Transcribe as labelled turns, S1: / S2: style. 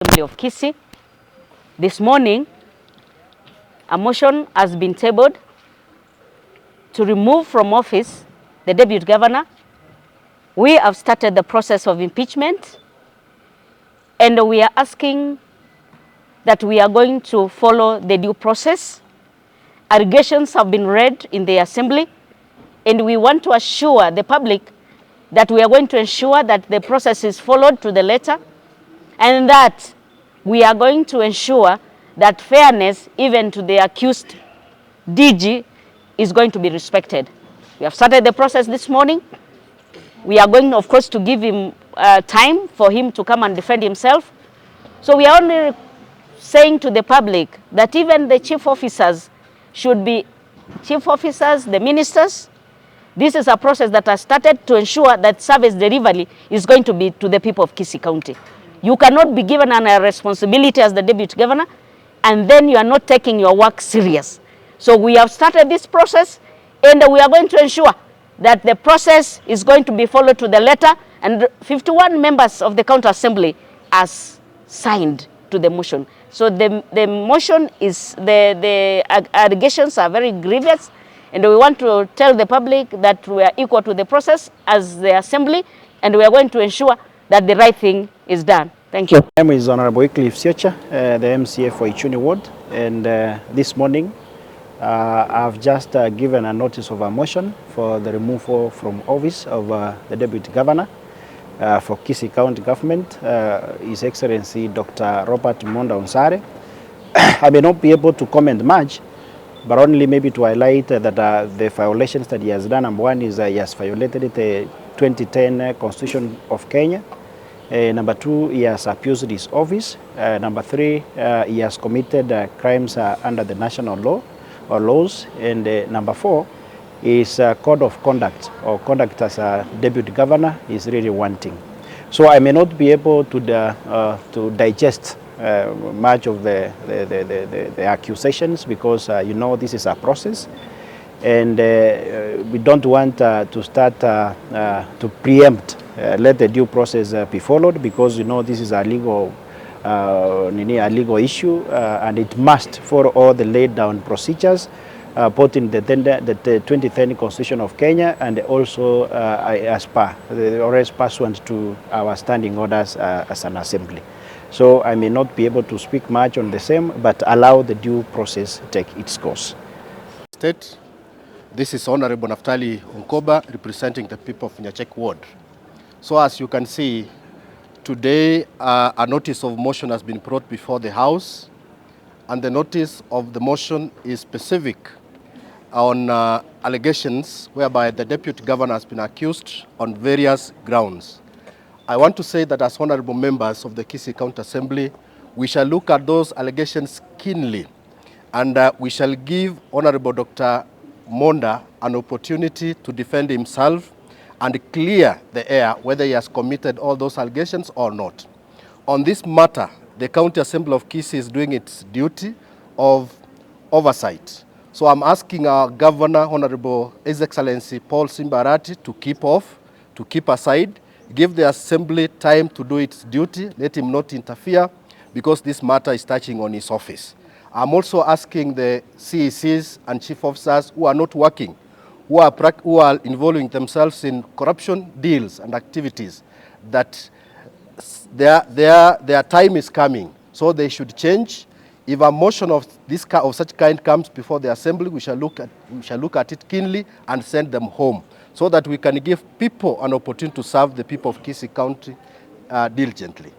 S1: Assembly of Kisii. This morning, a motion has been tabled to remove from office the deputy governor. We have started the process of impeachment, and we are asking that we are going to follow the due process. Allegations have been read in the assembly, and we want to assure the public that we are going to ensure that the process is followed to the letter, and that we are going to ensure that fairness, even to the accused DG, is going to be respected. We have started the process this morning. We are going, of course, to give him time for him to come and defend himself. So we are only saying to the public that even the chief officers should be chief officers, the ministers. This is a process that has started to ensure that service delivery is going to be to the people of Kisii County. You cannot be given a responsibility as the deputy governor and then you are not taking your work serious. So we have started this process, and we are going to ensure that the process is going to be followed to the letter, and 51 members of the county assembly has signed to the motion. So the motion is, the allegations are very grievous, and we want to tell the public that we are equal to the process as the assembly, and we are going to ensure that the right thing is done. Thank you.
S2: My name is Honorable Kisii, the MCA for Ichuni Ward, and this morning I've just given a notice of a motion for the removal from office of the Deputy Governor for Kisii County Government, His Excellency Dr. Robert Monda. I may not be able to comment much, but only maybe to highlight that the violations that he has done. Number one is he has violated the 2010 Constitution of Kenya. Number two, he has abused his office. Number three, he has committed crimes under the national law or laws. And number four, his code of conduct or conduct as a deputy governor is really wanting. So I may not be able to digest much of the accusations, because you know, this is a process, and we don't want to start to preempt. Let the due process be followed, because you know this is a legal issue, and it must follow all the laid down procedures, both in the 2010 Constitution of Kenya and also as pursuant to our standing orders as an assembly. So I may not be able to speak much on the same, but allow the due process take its course.
S3: State, this is Honorable Naftali Unkoba representing the people of Nyachek Ward. So as you can see, today a notice of motion has been brought before the House, and the notice of the motion is specific on allegations whereby the Deputy Governor has been accused on various grounds. I want to say that as honorable members of the Kisii County Assembly, we shall look at those allegations keenly, and we shall give Honorable Dr. Monda an opportunity to defend himself and clear the air whether he has committed all those allegations or not. On this matter, the County Assembly of Kisii is doing its duty of oversight. So I'm asking our Governor, Honorable His Excellency Paul Simbarati, to keep off, to keep aside, give the Assembly time to do its duty, let him not interfere, because this matter is touching on his office. I'm also asking the CECs and chief officers who are not working, who are involving themselves in corruption deals and activities, that their time is coming, so they should change. If a motion of such kind comes before the Assembly, we shall look at it keenly and send them home, so that we can give people an opportunity to serve the people of Kisii County diligently.